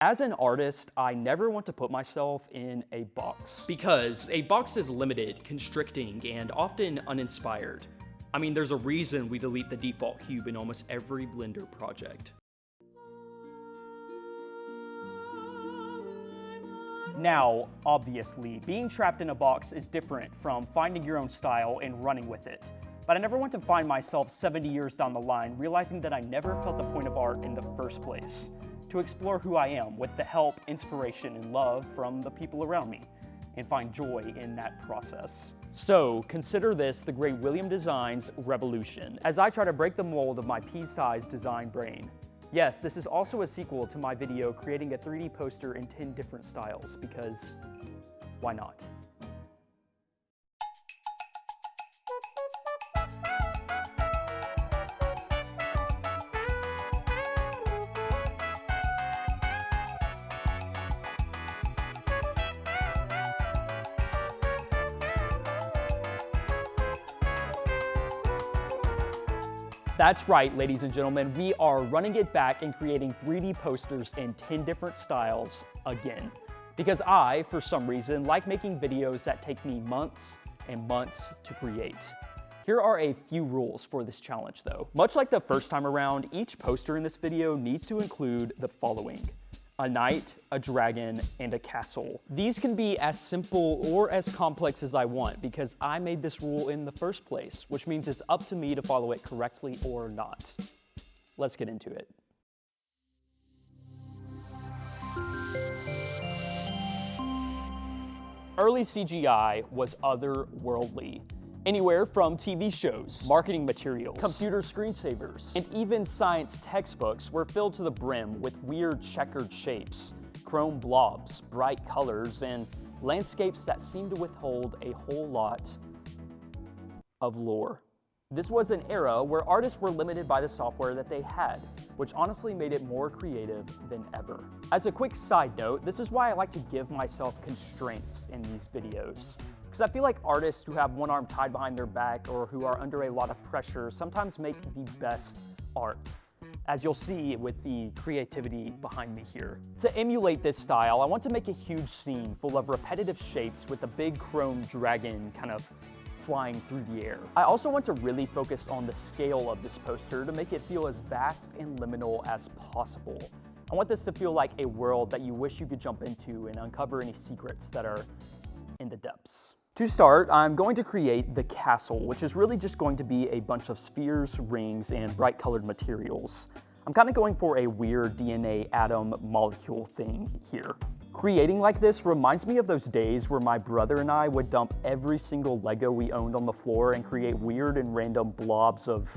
As an artist, I never want to put myself in a box. Because a box is limited, constricting, and often uninspired. I mean, there's a reason we delete the default cube in almost every Blender project. Now, obviously, being trapped in a box is different from finding your own style and running with it. But I never want to find myself 70 years down the line realizing that I never felt the point of art in the first place. To explore who I am with the help, inspiration, and love from the people around me, and find joy in that process. So consider this the great William Design's revolution, as I try to break the mold of my pea-sized design brain. Yes, this is also a sequel to my video creating a 3D poster in 10 different styles, because why not? That's right, ladies and gentlemen, we are running it back and creating 3D posters in 10 different styles again. Because I, for some reason, like making videos that take me months and months to create. Here are a few rules for this challenge though. Much like the first time around, each poster in this video needs to include the following: a knight, a dragon, and a castle. These can be as simple or as complex as I want because I made this rule in the first place, which means it's up to me to follow it correctly or not. Let's get into it. Early CGI was otherworldly. Anywhere from TV shows, marketing materials, computer screensavers, and even science textbooks were filled to the brim with weird checkered shapes, chrome blobs, bright colors, and landscapes that seemed to withhold a whole lot of lore. This was an era where artists were limited by the software that they had, which honestly made it more creative than ever. As a quick side note, this is why I like to give myself constraints in these videos. Because I feel like artists who have one arm tied behind their back or who are under a lot of pressure sometimes make the best art, as you'll see with the creativity behind me here. To emulate this style, I want to make a huge scene full of repetitive shapes with a big chrome dragon kind of flying through the air. I also want to really focus on the scale of this poster to make it feel as vast and liminal as possible. I want this to feel like a world that you wish you could jump into and uncover any secrets that are in the depths. To start, I'm going to create the castle, which is really just going to be a bunch of spheres, rings, and bright colored materials. I'm kind of going for a weird DNA atom molecule thing here. Creating like this reminds me of those days where my brother and I would dump every single Lego we owned on the floor and create weird and random blobs of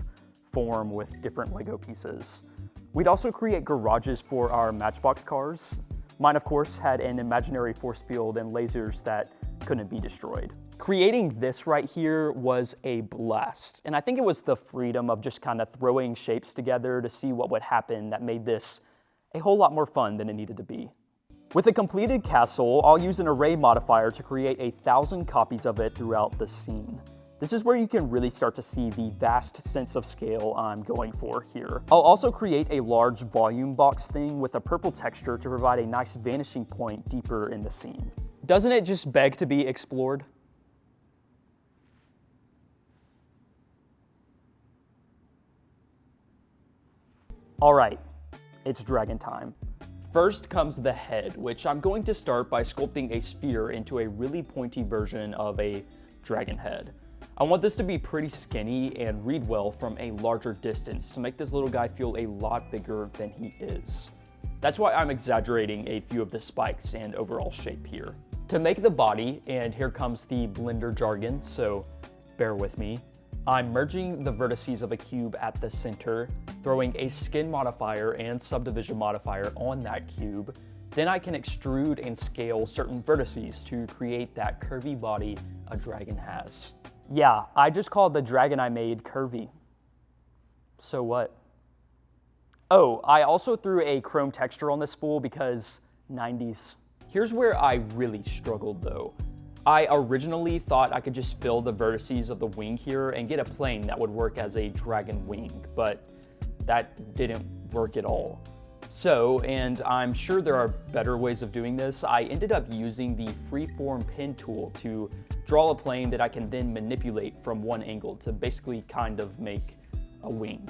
form with different Lego pieces. We'd also create garages for our Matchbox cars. Mine, of course, had an imaginary force field and lasers that couldn't be destroyed. Creating this right here was a blast, and I think it was the freedom of just kind of throwing shapes together to see what would happen that made this a whole lot more fun than it needed to be. With a completed castle, I'll use an array modifier to create 1,000 copies of it throughout the scene. This is where you can really start to see the vast sense of scale I'm going for here. I'll also create a large volume box thing with a purple texture to provide a nice vanishing point deeper in the scene. Doesn't it just beg to be explored? All right, it's dragon time. First comes the head, which I'm going to start by sculpting a sphere into a really pointy version of a dragon head. I want this to be pretty skinny and read well from a larger distance to make this little guy feel a lot bigger than he is. That's why I'm exaggerating a few of the spikes and overall shape here. To make the body, and here comes the Blender jargon, so bear with me, I'm merging the vertices of a cube at the center, throwing a skin modifier and subdivision modifier on that cube. Then I can extrude and scale certain vertices to create that curvy body a dragon has. Yeah, I just called the dragon I made curvy. So what? Oh, I also threw a chrome texture on this fool because 90s. Here's where I really struggled though. I originally thought I could just fill the vertices of the wing here and get a plane that would work as a dragon wing, but that didn't work at all. So, and I'm sure there are better ways of doing this, I ended up using the freeform pen tool to draw a plane that I can then manipulate from one angle to basically kind of make a wing.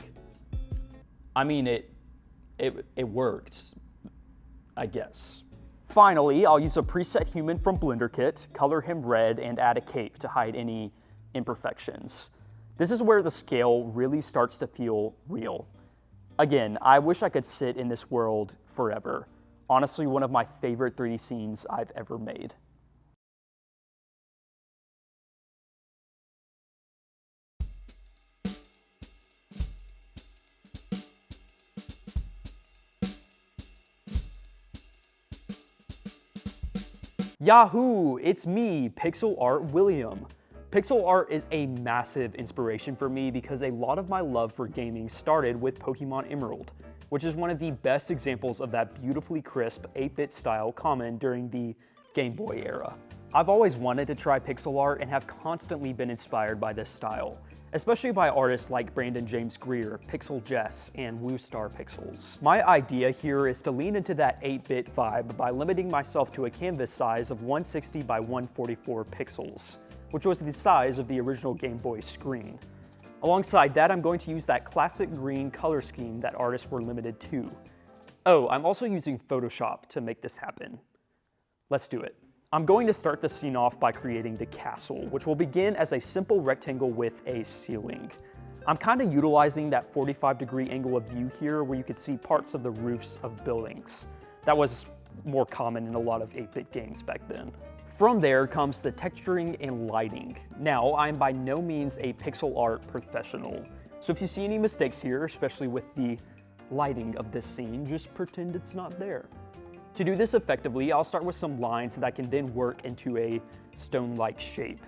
I mean, it worked, I guess. Finally, I'll use a preset human from Blender Kit, color him red, and add a cape to hide any imperfections. This is where the scale really starts to feel real. Again, I wish I could sit in this world forever. Honestly, one of my favorite 3D scenes I've ever made. Yahoo! It's me, Pixel Art William. Pixel art is a massive inspiration for me because a lot of my love for gaming started with Pokemon Emerald, which is one of the best examples of that beautifully crisp 8-bit style common during the Game Boy era. I've always wanted to try pixel art and have constantly been inspired by this style, especially by artists like Brandon James Greer, Pixel Jess, and Woostar Pixels. My idea here is to lean into that 8-bit vibe by limiting myself to a canvas size of 160 by 144 pixels, which was the size of the original Game Boy screen. Alongside that, I'm going to use that classic green color scheme that artists were limited to. Oh, I'm also using Photoshop to make this happen. Let's do it. I'm going to start the scene off by creating the castle, which will begin as a simple rectangle with a ceiling. I'm kind of utilizing that 45-degree angle of view here where you could see parts of the roofs of buildings. That was more common in a lot of 8-bit games back then. From there comes the texturing and lighting. Now, I'm by no means a pixel art professional, so if you see any mistakes here, especially with the lighting of this scene, just pretend it's not there. To do this effectively, I'll start with some lines that I can then work into a stone-like shape.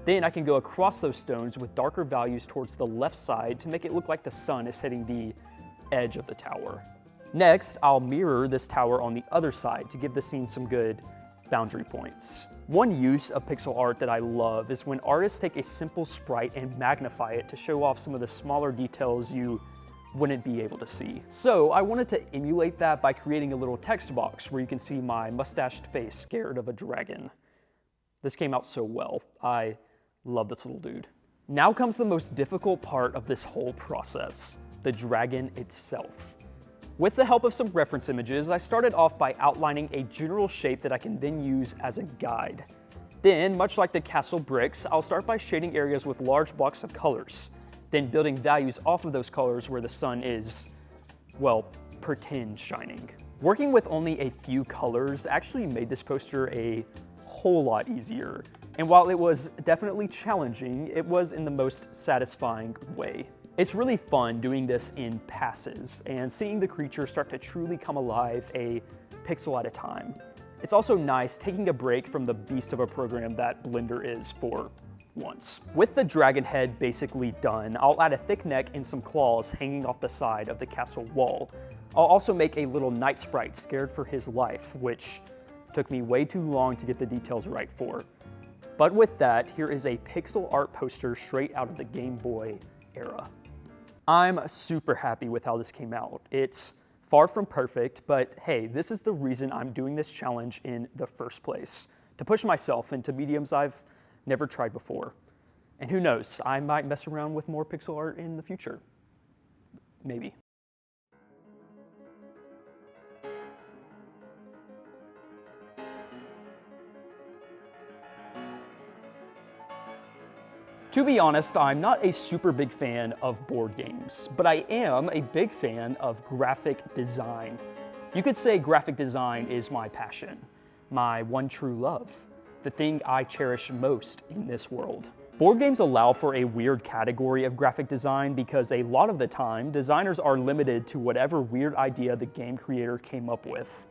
Then I can go across those stones with darker values towards the left side to make it look like the sun is hitting the edge of the tower. Next, I'll mirror this tower on the other side to give the scene some good boundary points. One use of pixel art that I love is when artists take a simple sprite and magnify it to show off some of the smaller details you wouldn't be able to see. So I wanted to emulate that by creating a little text box where you can see my mustached face scared of a dragon. This came out so well. I love this little dude. Now comes the most difficult part of this whole process, the dragon itself. With the help of some reference images, I started off by outlining a general shape that I can then use as a guide. Then, much like the castle bricks, I'll start by shading areas with large blocks of colors, then building values off of those colors where the sun is, well, pretend shining. Working with only a few colors actually made this poster a whole lot easier, and while it was definitely challenging, it was in the most satisfying way. It's really fun doing this in passes and seeing the creature start to truly come alive a pixel at a time. It's also nice taking a break from the beast of a program that Blender is for once. With the dragon head basically done, I'll add a thick neck and some claws hanging off the side of the castle wall. I'll also make a little night sprite scared for his life, which took me way too long to get the details right for. But with that, here is a pixel art poster straight out of the Game Boy era. I'm super happy with how this came out. It's far from perfect, but hey, this is the reason I'm doing this challenge in the first place, to push myself into mediums I've never tried before. And who knows, I might mess around with more pixel art in the future. Maybe. To be honest, I'm not a super big fan of board games, but I am a big fan of graphic design. You could say graphic design is my passion, my one true love, the thing I cherish most in this world. Board games allow for a weird category of graphic design because a lot of the time, designers are limited to whatever weird idea the game creator came up with.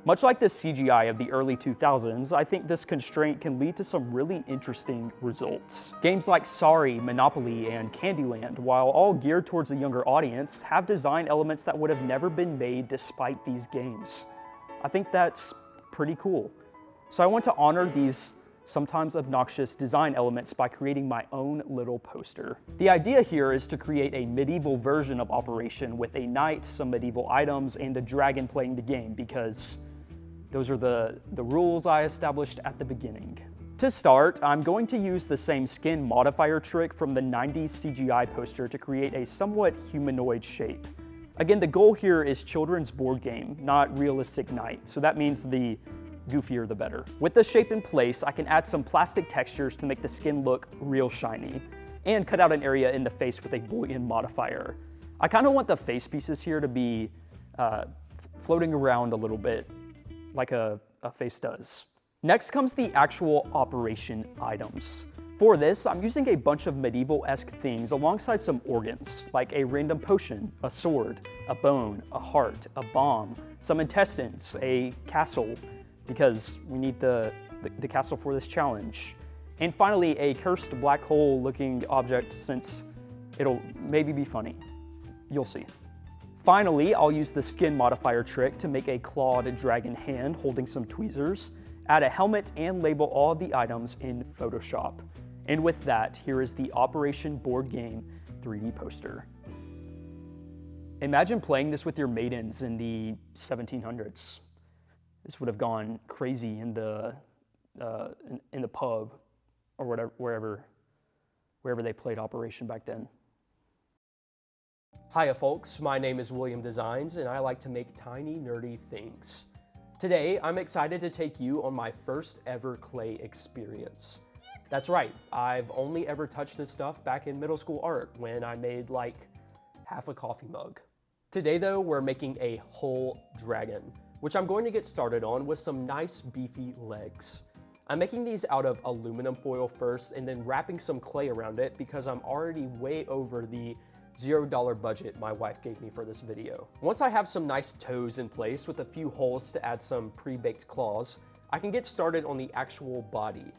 Much like the CGI of the early 2000s, I think this constraint can lead to some really interesting results. Games like Sorry, Monopoly, and Candyland, while all geared towards a younger audience, have design elements that would have never been made despite these games. I think that's pretty cool. So I want to honor these sometimes obnoxious design elements by creating my own little poster. The idea here is to create a medieval version of Operation with a knight, some medieval items, and a dragon playing the game, because those are the rules I established at the beginning. To start, I'm going to use the same skin modifier trick from the 90s CGI poster to create a somewhat humanoid shape. Again, the goal here is children's board game, not realistic knight, so that means the goofier the better. With the shape in place, I can add some plastic textures to make the skin look real shiny, and cut out an area in the face with a Boolean modifier. I kind of want the face pieces here to be floating around a little bit, like a face does. Next comes the actual operation items. For this, I'm using a bunch of medieval-esque things alongside some organs, like a random potion, a sword, a bone, a heart, a bomb, some intestines, a castle, because we need the castle for this challenge. And finally, a cursed black hole-looking object, since it'll maybe be funny. You'll see. Finally, I'll use the skin modifier trick to make a clawed dragon hand holding some tweezers, add a helmet, and label all of the items in Photoshop. And with that, here is the Operation Board Game 3D poster. Imagine playing this with your maidens in the 1700s. This would have gone crazy in the pub or whatever, wherever they played Operation back then. Hiya folks, my name is William Designs and I like to make tiny nerdy things. Today, I'm excited to take you on my first ever clay experience. That's right, I've only ever touched this stuff back in middle school art when I made like half a coffee mug. Today though, we're making a whole dragon, which I'm going to get started on with some nice beefy legs. I'm making these out of aluminum foil first and then wrapping some clay around it because I'm already way over the $0 budget my wife gave me for this video. Once I have some nice toes in place with a few holes to add some pre-baked claws, I can get started on the actual body.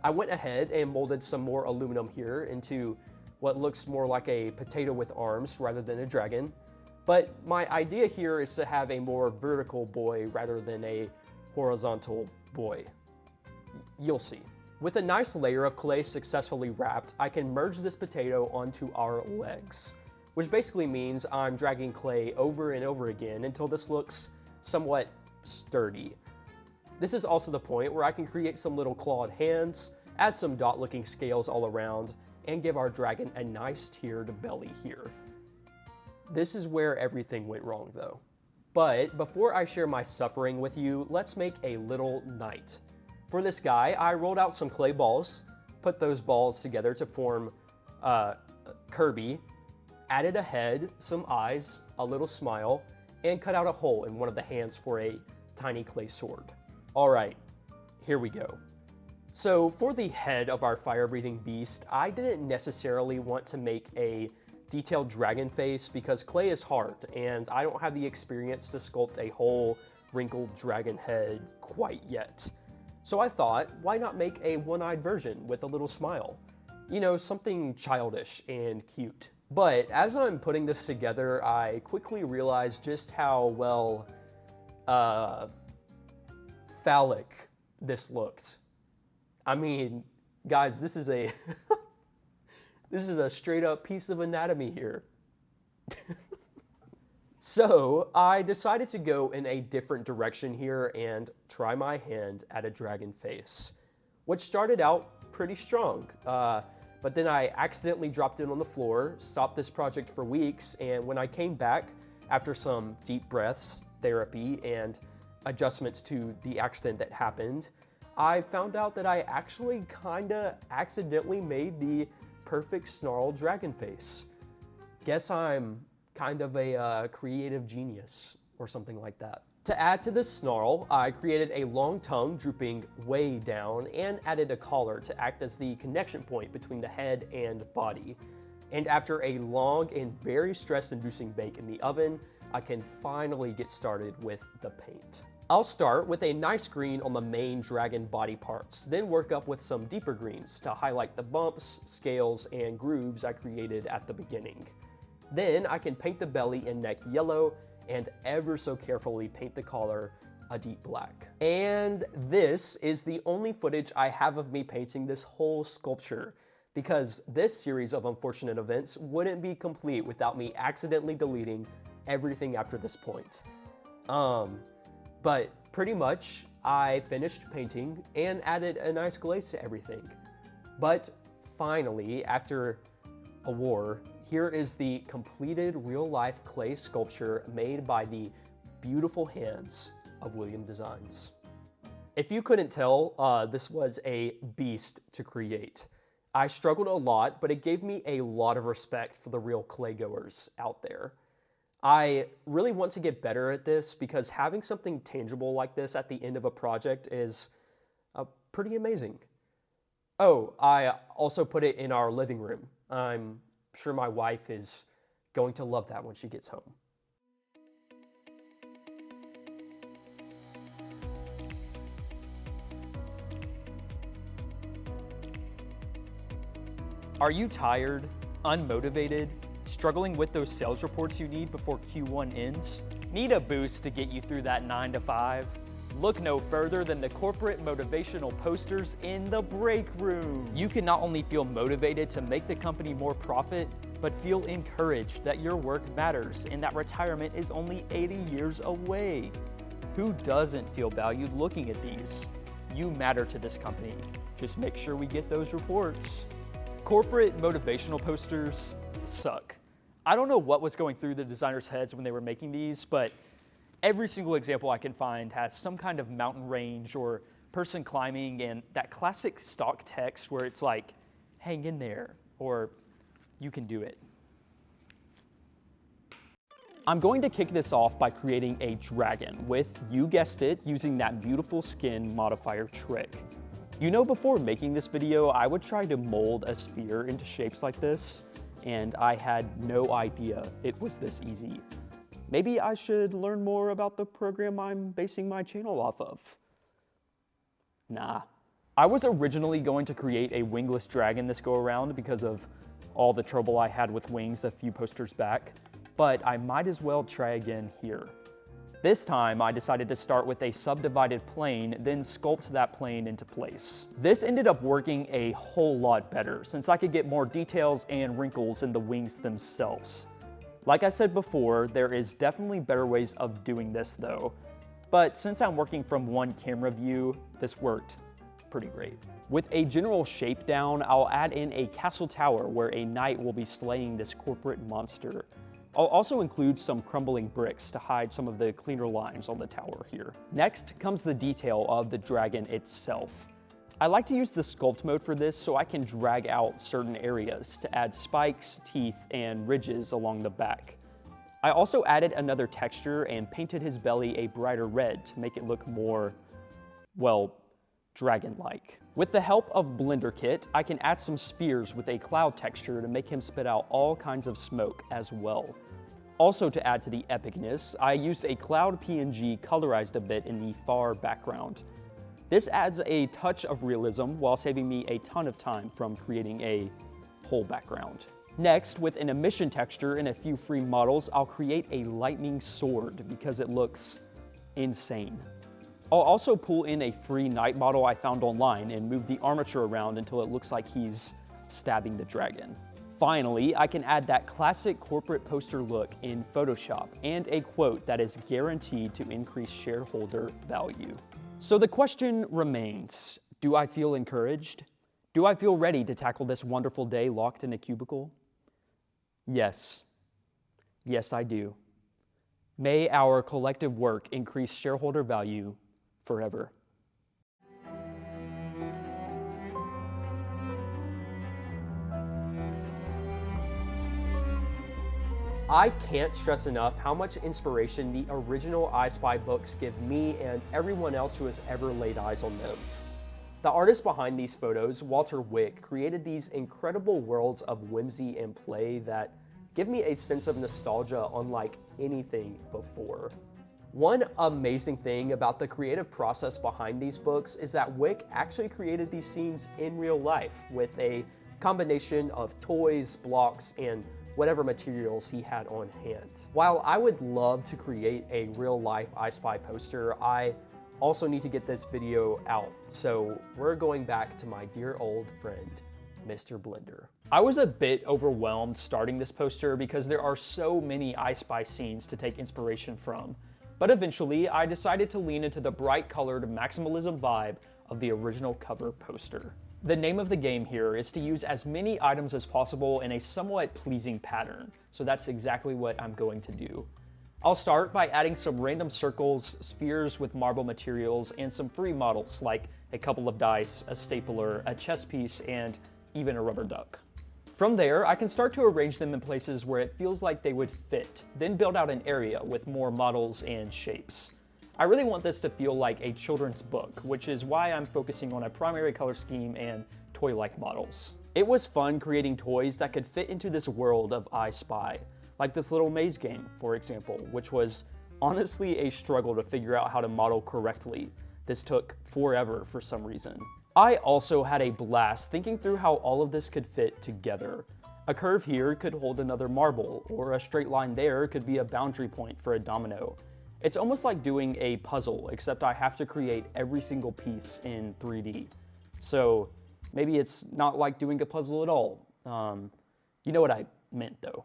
I went ahead and molded some more aluminum here into what looks more like a potato with arms rather than a dragon. But my idea here is to have a more vertical boy rather than a horizontal boy. You'll see. With a nice layer of clay successfully wrapped, I can merge this potato onto our legs, which basically means I'm dragging clay over and over again until this looks somewhat sturdy. This is also the point where I can create some little clawed hands, add some dot-looking scales all around, and give our dragon a nice tiered belly here. This is where everything went wrong though. But before I share my suffering with you, let's make a little knight. For this guy, I rolled out some clay balls, put those balls together to form Kirby, added a head, some eyes, a little smile, and cut out a hole in one of the hands for a tiny clay sword. All right, here we go. So for the head of our fire-breathing beast, I didn't necessarily want to make a detailed dragon face because clay is hard and I don't have the experience to sculpt a whole wrinkled dragon head quite yet. So I thought, why not make a one-eyed version with a little smile? You know, something childish and cute. But as I'm putting this together, I quickly realized just how, well, phallic this looked. I mean, guys, this is a this is a straight up piece of anatomy here. So I decided to go in a different direction here and try my hand at a dragon face, which started out pretty strong. But then I accidentally dropped it on the floor, stopped this project for weeks, and when I came back after some deep breaths, therapy, and adjustments to the accident that happened, I found out that I actually kinda accidentally made the perfect snarl dragon face. Guess I'm kind of a creative genius or something like that. To add to this snarl, I created a long tongue drooping way down and added a collar to act as the connection point between the head and body. And after a long and very stress-inducing bake in the oven, I can finally get started with the paint. I'll start with a nice green on the main dragon body parts, then work up with some deeper greens to highlight the bumps, scales, and grooves I created at the beginning. Then I can paint the belly and neck yellow and ever so carefully paint the collar a deep black. And this is the only footage I have of me painting this whole sculpture, because this series of unfortunate events wouldn't be complete without me accidentally deleting everything after this point. But pretty much, I finished painting and added a nice glaze to everything. But finally, after a war, here is the completed real-life clay sculpture made by the beautiful hands of William Designs. If you couldn't tell, this was a beast to create. I struggled a lot, but it gave me a lot of respect for the real clay goers out there. I really want to get better at this because having something tangible like this at the end of a project is pretty amazing. Oh, I also put it in our living room. I'm sure my wife is going to love that when she gets home. Are you tired, unmotivated, struggling with those sales reports you need before Q1 ends? Need a boost to get you through that 9 to 5? Look no further than the corporate motivational posters in the break room. You can not only feel motivated to make the company more profit, but feel encouraged that your work matters and that retirement is only 80 years away. Who doesn't feel valued looking at these? You matter to this company. Just make sure we get those reports. Corporate motivational posters suck. I don't know what was going through the designers' heads when they were making these, but every single example I can find has some kind of mountain range or person climbing and that classic stock text where it's like, hang in there, or you can do it. I'm going to kick this off by creating a dragon with, you guessed it, using that beautiful skin modifier trick. You know, before making this video, I would try to mold a sphere into shapes like this, and I had no idea it was this easy. Maybe I should learn more about the program I'm basing my channel off of. Nah. I was originally going to create a wingless dragon this go around because of all the trouble I had with wings a few posters back, but I might as well try again here. This time, I decided to start with a subdivided plane, then sculpt that plane into place. This ended up working a whole lot better, since I could get more details and wrinkles in the wings themselves. Like I said before, there is definitely better ways of doing this though, but since I'm working from one camera view, this worked pretty great. With a general shape down, I'll add in a castle tower where a knight will be slaying this corporate monster. I'll also include some crumbling bricks to hide some of the cleaner lines on the tower here. Next comes the detail of the dragon itself. I like to use the sculpt mode for this so I can drag out certain areas to add spikes, teeth, and ridges along the back. I also added another texture and painted his belly a brighter red to make it look more, well, dragon-like. With the help of Blender Kit, I can add some spheres with a cloud texture to make him spit out all kinds of smoke as well. Also, to add to the epicness, I used a cloud PNG colorized a bit in the far background. This adds a touch of realism while saving me a ton of time from creating a whole background. Next, with an emission texture and a few free models, I'll create a lightning sword because it looks insane. I'll also pull in a free knight model I found online and move the armature around until it looks like he's stabbing the dragon. Finally, I can add that classic corporate poster look in Photoshop and a quote that is guaranteed to increase shareholder value. So the question remains, do I feel encouraged? Do I feel ready to tackle this wonderful day locked in a cubicle? Yes. Yes, I do. May our collective work increase shareholder value forever. I can't stress enough how much inspiration the original iSpy books give me and everyone else who has ever laid eyes on them. The artist behind these photos, Walter Wick, created these incredible worlds of whimsy and play that give me a sense of nostalgia unlike anything before. One amazing thing about the creative process behind these books is that Wick actually created these scenes in real life with a combination of toys, blocks, and whatever materials he had on hand. While I would love to create a real-life iSpy poster, I also need to get this video out, so we're going back to my dear old friend, Mr. Blender. I was a bit overwhelmed starting this poster because there are so many iSpy scenes to take inspiration from, but eventually I decided to lean into the bright colored maximalism vibe of the original cover poster. The name of the game here is to use as many items as possible in a somewhat pleasing pattern, so that's exactly what I'm going to do. I'll start by adding some random circles, spheres with marble materials, and some free models like a couple of dice, a stapler, a chess piece, and even a rubber duck. From there, I can start to arrange them in places where it feels like they would fit, then build out an area with more models and shapes. I really want this to feel like a children's book, which is why I'm focusing on a primary color scheme and toy-like models. It was fun creating toys that could fit into this world of iSpy, like this little maze game, for example, which was honestly a struggle to figure out how to model correctly. This took forever for some reason. I also had a blast thinking through how all of this could fit together. A curve here could hold another marble, or a straight line there could be a boundary point for a domino. It's almost like doing a puzzle, except I have to create every single piece in 3D. So maybe it's not like doing a puzzle at all. You know what I meant though.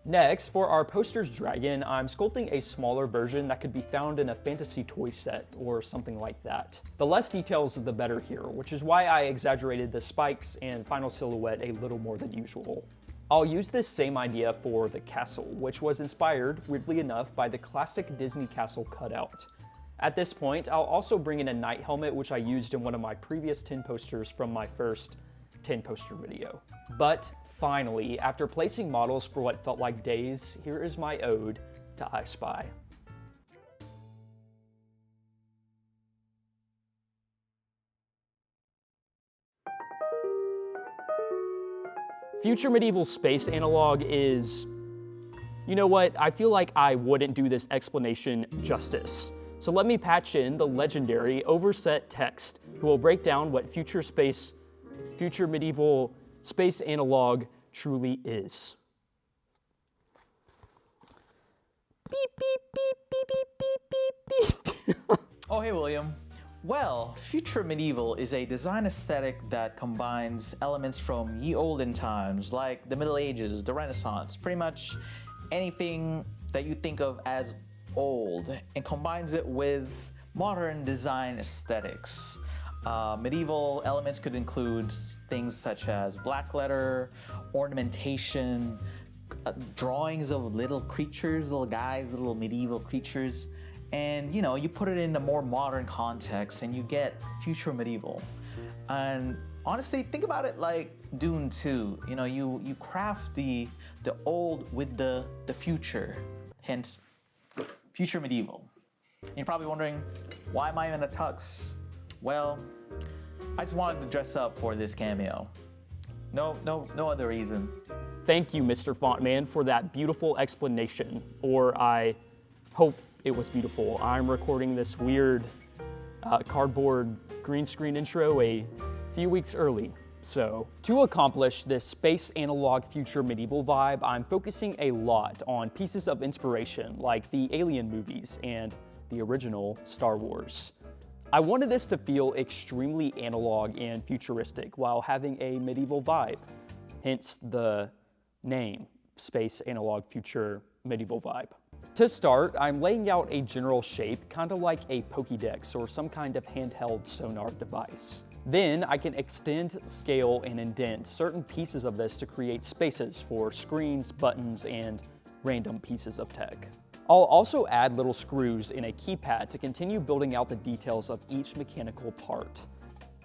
Next, for our poster's dragon, I'm sculpting a smaller version that could be found in a fantasy toy set or something like that. The less details the better here, which is why I exaggerated the spikes and final silhouette a little more than usual. I'll use this same idea for the castle, which was inspired, weirdly enough, by the classic Disney castle cutout. At this point, I'll also bring in a knight helmet, which I used in one of my previous 10 posters from my first 10 poster video. But finally, after placing models for what felt like days, here is my ode to iSpy. Future medieval space analog is, you know what, I feel like I wouldn't do this explanation justice. So let me patch in the legendary overset text, who will break down what future medieval space analog truly is. Beep, beep, beep, beep, beep, beep, beep, beep. Oh, hey, William. Well, future medieval is a design aesthetic that combines elements from ye olden times, like the Middle Ages, the Renaissance, pretty much anything that you think of as old, and combines it with modern design aesthetics. Medieval elements could include things such as black letter, ornamentation, drawings of little creatures, little guys, little medieval creatures. And you know, you put it in a more modern context and you get future medieval. And honestly, think about it like Dune 2. You know, you craft the old with the future, hence future medieval. And you're probably wondering, why am I in a tux? Well, I just wanted to dress up for this cameo. No other reason. Thank you, Mr. Fontman, for that beautiful explanation, or I hope it was beautiful. I'm recording this weird cardboard green screen intro a few weeks early. So to accomplish this space analog future medieval vibe, I'm focusing a lot on pieces of inspiration like the Alien movies and the original Star Wars. I wanted this to feel extremely analog and futuristic while having a medieval vibe, hence the name, Space Analog Future Medieval Vibe. To start, I'm laying out a general shape, kind of like a Pokédex or some kind of handheld sonar device. Then I can extend, scale, and indent certain pieces of this to create spaces for screens, buttons, and random pieces of tech. I'll also add little screws in a keypad to continue building out the details of each mechanical part.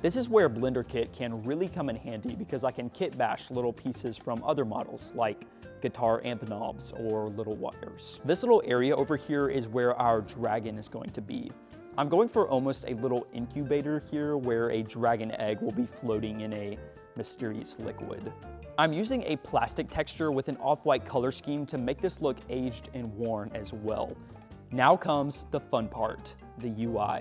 This is where Blender Kit can really come in handy because I can kit bash little pieces from other models like guitar amp knobs or little wires. This little area over here is where our dragon is going to be. I'm going for almost a little incubator here where a dragon egg will be floating in a mysterious liquid. I'm using a plastic texture with an off-white color scheme to make this look aged and worn as well. Now comes the fun part, the UI.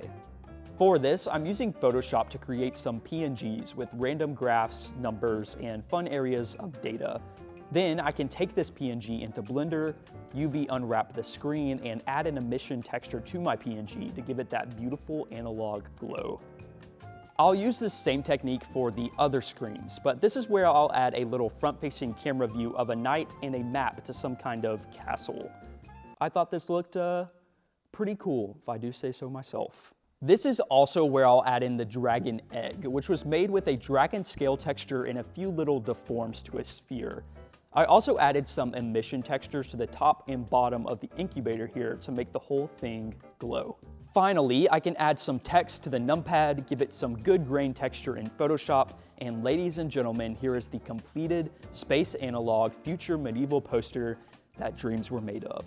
For this, I'm using Photoshop to create some PNGs with random graphs, numbers, and fun areas of data. Then I can take this PNG into Blender, UV unwrap the screen, and add an emission texture to my PNG to give it that beautiful analog glow. I'll use this same technique for the other screens, but this is where I'll add a little front-facing camera view of a knight and a map to some kind of castle. I thought this looked pretty cool, if I do say so myself. This is also where I'll add in the dragon egg, which was made with a dragon scale texture and a few little deforms to a sphere. I also added some emission textures to the top and bottom of the incubator here to make the whole thing glow. Finally, I can add some text to the numpad, give it some good grain texture in Photoshop, and ladies and gentlemen, here is the completed space analog future medieval poster that dreams were made of.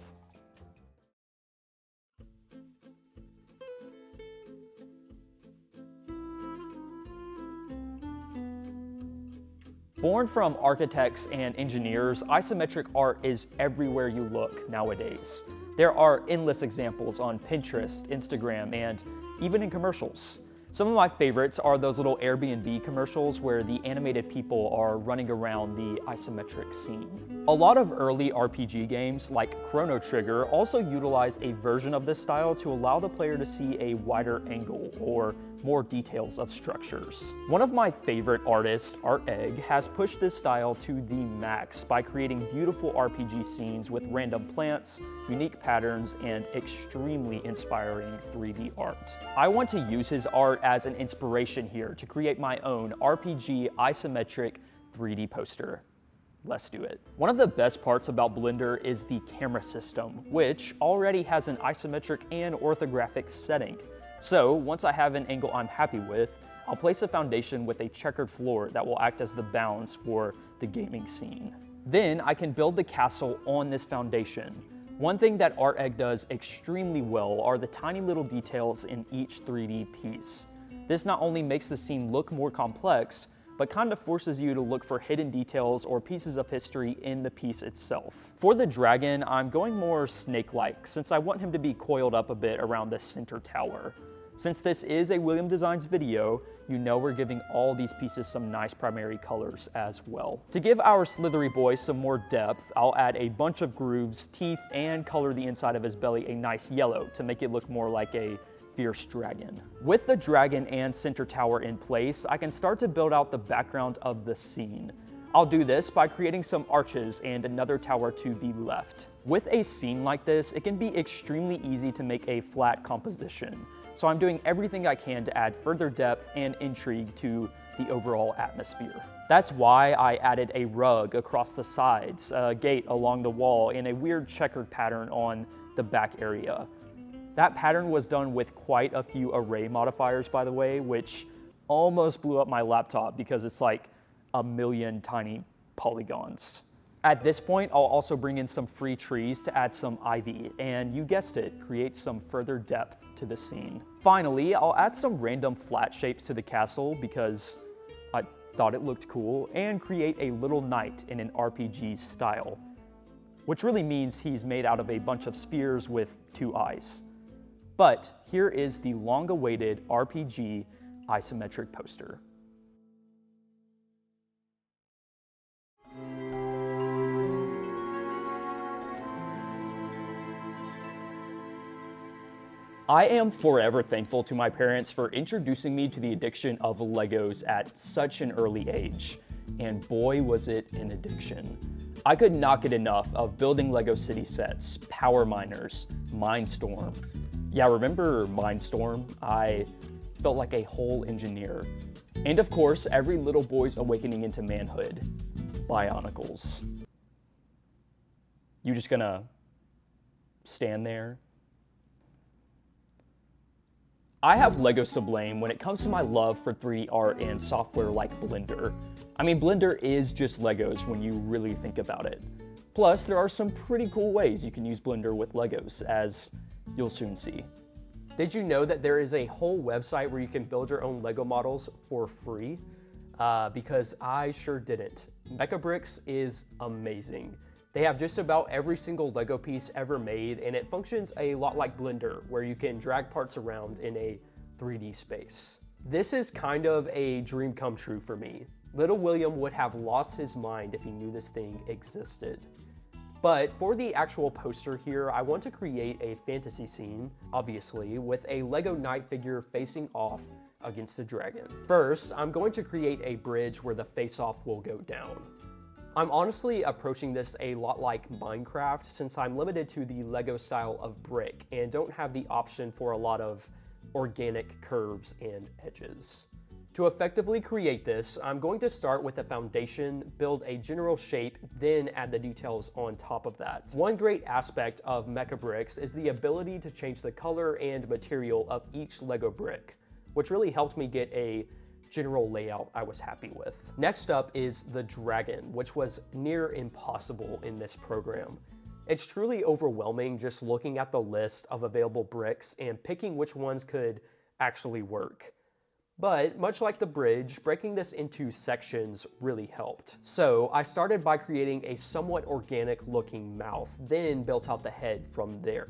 Born from architects and engineers, isometric art is everywhere you look nowadays. There are endless examples on Pinterest, Instagram, and even in commercials. Some of my favorites are those little Airbnb commercials where the animated people are running around the isometric scene. A lot of early RPG games like Chrono Trigger also utilize a version of this style to allow the player to see a wider angle or more details of structures. One of my favorite artists, Art Egg, has pushed this style to the max by creating beautiful RPG scenes with random plants, unique patterns, and extremely inspiring 3D art. I want to use his art as an inspiration here to create my own RPG isometric 3D poster. Let's do it. One of the best parts about Blender is the camera system, which already has an isometric and orthographic setting. So once I have an angle I'm happy with, I'll place a foundation with a checkered floor that will act as the bounds for the gaming scene. Then I can build the castle on this foundation. One thing that Art Egg does extremely well are the tiny little details in each 3D piece. This not only makes the scene look more complex, but kind of forces you to look for hidden details or pieces of history in the piece itself. For the dragon, I'm going more snake-like, since I want him to be coiled up a bit around the center tower. Since this is a William Designs video, you know we're giving all these pieces some nice primary colors as well. To give our slithery boy some more depth, I'll add a bunch of grooves, teeth, and color the inside of his belly a nice yellow to make it look more like a fierce dragon. With the dragon and center tower in place, I can start to build out the background of the scene. I'll do this by creating some arches and another tower to the left. With a scene like this, it can be extremely easy to make a flat composition. So I'm doing everything I can to add further depth and intrigue to the overall atmosphere. That's why I added a rug across the sides, a gate along the wall, and a weird checkered pattern on the back area. That pattern was done with quite a few array modifiers, by the way, which almost blew up my laptop because it's like a million tiny polygons. At this point, I'll also bring in some free trees to add some ivy, and you guessed it, create some further depth to the scene. Finally, I'll add some random flat shapes to the castle because I thought it looked cool, and create a little knight in an RPG style, which really means he's made out of a bunch of spheres with 2 eyes. But here is the long-awaited RPG isometric poster. I am forever thankful to my parents for introducing me to the addiction of Legos at such an early age. And boy, was it an addiction. I could not get enough of building Lego city sets, power miners, Mindstorm. Yeah, remember Mindstorm? I felt like a whole engineer. And of course, every little boy's awakening into manhood, Bionicles. You just gonna stand there? I have Legos to blame when it comes to my love for 3D art and software like Blender. I mean, Blender is just Legos when you really think about it. Plus, there are some pretty cool ways you can use Blender with Legos, as you'll soon see. Did you know that there is a whole website where you can build your own Lego models for free? Because I sure didn't. Mechabricks is amazing. They have just about every single Lego piece ever made, and it functions a lot like Blender, where you can drag parts around in a 3D space. This is kind of a dream come true for me. Little William would have lost his mind if he knew this thing existed. But for the actual poster here, I want to create a fantasy scene, obviously, with a Lego knight figure facing off against a dragon. First, I'm going to create a bridge where the face-off will go down. I'm honestly approaching this a lot like Minecraft, since I'm limited to the Lego style of brick and don't have the option for a lot of organic curves and edges. To effectively create this, I'm going to start with a foundation, build a general shape, then add the details on top of that. One great aspect of Mecha bricks is the ability to change the color and material of each Lego brick, which really helped me get a general layout I was happy with. Next up is the dragon, which was near impossible in this program. It's truly overwhelming just looking at the list of available bricks and picking which ones could actually work. But much like the bridge, breaking this into sections really helped. So I started by creating a somewhat organic looking mouth, then built out the head from there.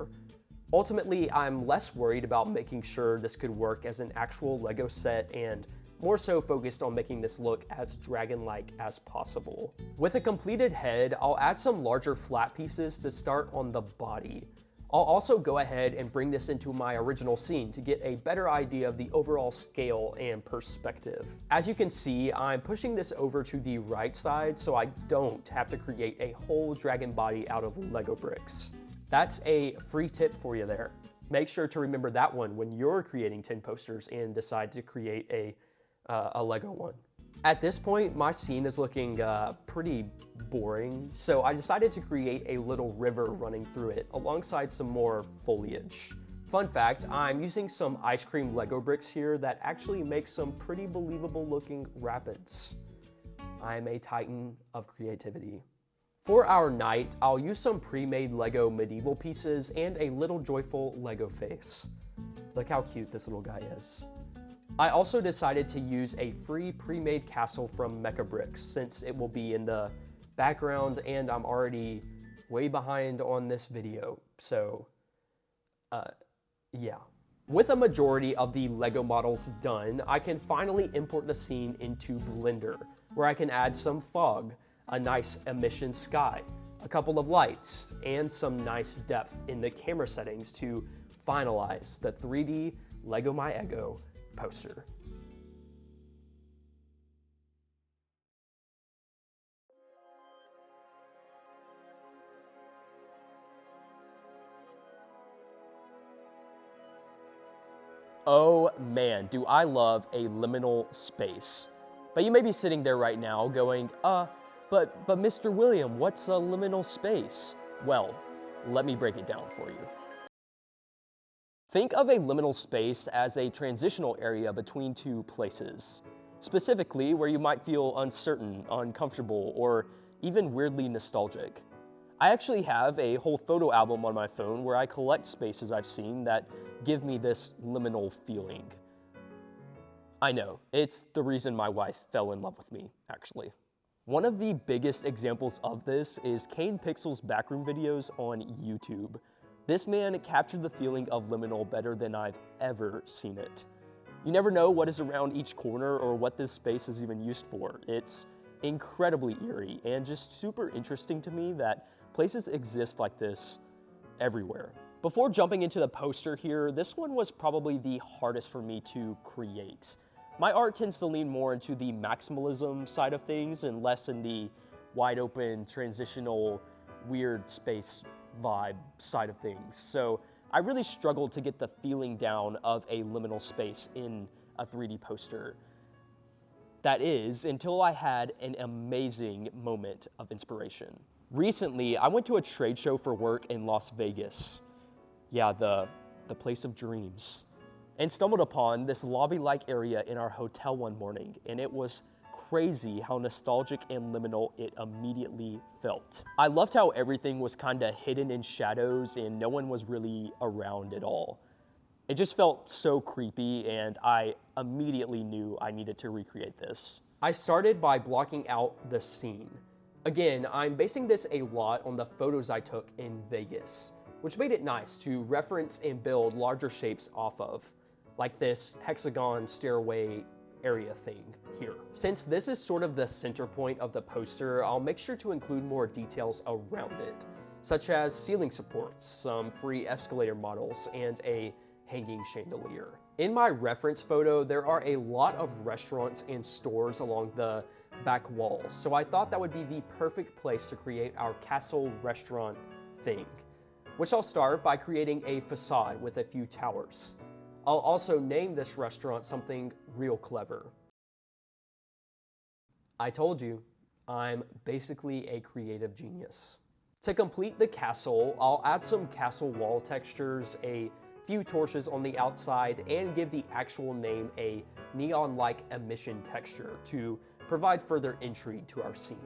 Ultimately, I'm less worried about making sure this could work as an actual Lego set and more so focused on making this look as dragon-like as possible. With a completed head, I'll add some larger flat pieces to start on the body. I'll also go ahead and bring this into my original scene to get a better idea of the overall scale and perspective. As you can see, I'm pushing this over to the right side so I don't have to create a whole dragon body out of Lego bricks. That's a free tip for you there. Make sure to remember that one when you're creating 10 posters and decide to create a Lego one. At this point, my scene is looking pretty boring, so I decided to create a little river running through it alongside some more foliage. Fun fact, I'm using some ice cream Lego bricks here that actually make some pretty believable looking rapids. I'm a titan of creativity. For our knight, I'll use some pre-made Lego medieval pieces and a little joyful Lego face. Look how cute this little guy is. I also decided to use a free pre-made castle from Mecha Bricks since it will be in the background and I'm already way behind on this video, so yeah. With a majority of the Lego models done, I can finally import the scene into Blender, where I can add some fog, a nice emission sky, a couple of lights, and some nice depth in the camera settings to finalize the 3D Lego My Ego poster. Oh man, do I love a liminal space. But you may be sitting there right now going, but Mr. William, what's a liminal space? Well, let me break it down for you. Think of a liminal space as a transitional area between two places, specifically where you might feel uncertain, uncomfortable, or even weirdly nostalgic. I actually have a whole photo album on my phone where I collect spaces I've seen that give me this liminal feeling. I know, it's the reason my wife fell in love with me, actually. One of the biggest examples of this is Kane Pixel's backroom videos on YouTube. This man captured the feeling of liminal better than I've ever seen it. You never know what is around each corner or what this space is even used for. It's incredibly eerie and just super interesting to me that places exist like this everywhere. Before jumping into the poster here, this one was probably the hardest for me to create. My art tends to lean more into the maximalism side of things and less in the wide open, transitional, weird space vibe side of things. So I really struggled to get the feeling down of a liminal space in a 3D poster. That is, until I had an amazing moment of inspiration. Recently, I went to a trade show for work in Las Vegas. Yeah, the place of dreams. And stumbled upon this lobby-like area in our hotel one morning, and it was crazy how nostalgic and liminal it immediately felt. I loved how everything was kinda hidden in shadows and no one was really around at all. It just felt so creepy and I immediately knew I needed to recreate this. I started by blocking out the scene. Again, I'm basing this a lot on the photos I took in Vegas, which made it nice to reference and build larger shapes off of, like this hexagon stairway area thing here. Since this is sort of the center point of the poster, I'll make sure to include more details around it, such as ceiling supports, some free escalator models, and a hanging chandelier. In my reference photo, there are a lot of restaurants and stores along the back wall, so I thought that would be the perfect place to create our castle restaurant thing, which I'll start by creating a facade with a few towers. I'll also name this restaurant something real clever. I told you, I'm basically a creative genius. To complete the castle, I'll add some castle wall textures, a few torches on the outside, and give the actual name a neon-like emission texture to provide further intrigue to our scene.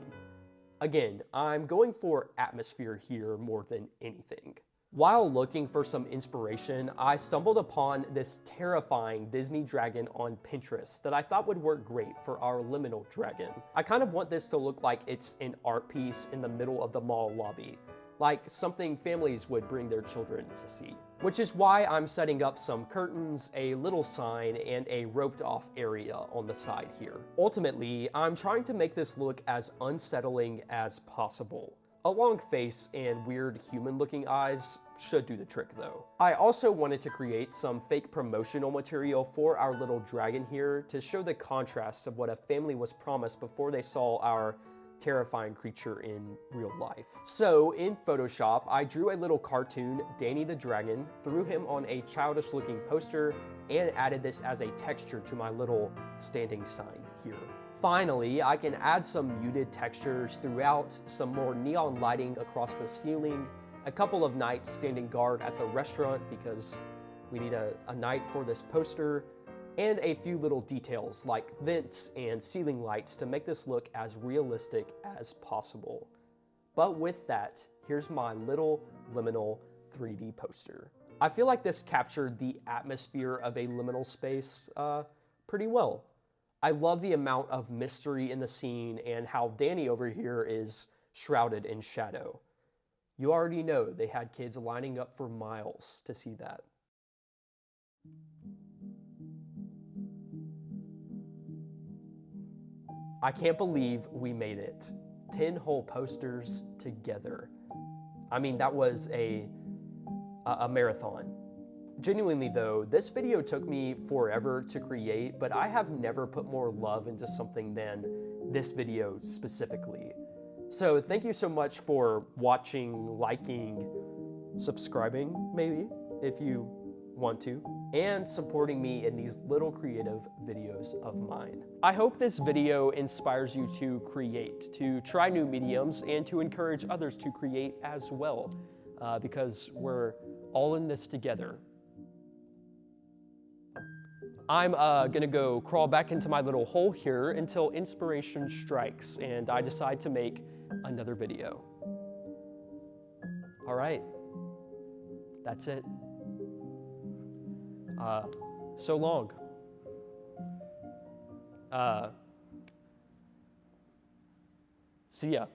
Again, I'm going for atmosphere here more than anything. While looking for some inspiration, I stumbled upon this terrifying Disney dragon on Pinterest that I thought would work great for our Liminal dragon. I kind of want this to look like it's an art piece in the middle of the mall lobby, like something families would bring their children to see. Which is why I'm setting up some curtains, a little sign, and a roped off area on the side here. Ultimately, I'm trying to make this look as unsettling as possible. A long face and weird human-looking eyes should do the trick though. I also wanted to create some fake promotional material for our little dragon here to show the contrast of what a family was promised before they saw our terrifying creature in real life. So in Photoshop, I drew a little cartoon, Danny the Dragon, threw him on a childish looking poster, and added this as a texture to my little standing sign here. Finally, I can add some muted textures throughout, some more neon lighting across the ceiling, a couple of knights standing guard at the restaurant because we need a knight for this poster, and a few little details like vents and ceiling lights to make this look as realistic as possible. But with that, here's my little Liminal 3D poster. I feel like this captured the atmosphere of a liminal space pretty well. I love the amount of mystery in the scene and how Danny over here is shrouded in shadow. You already know they had kids lining up for miles to see that. I can't believe we made it. 10 whole posters together. I mean, that was a marathon. Genuinely though, this video took me forever to create, but I have never put more love into something than this video specifically. So thank you so much for watching, liking, subscribing maybe, if you want to, and supporting me in these little creative videos of mine. I hope this video inspires you to create, to try new mediums, and to encourage others to create as well, because we're all in this together. I'm gonna go crawl back into my little hole here until inspiration strikes and I decide to make another video. All right, that's it. So long. See ya.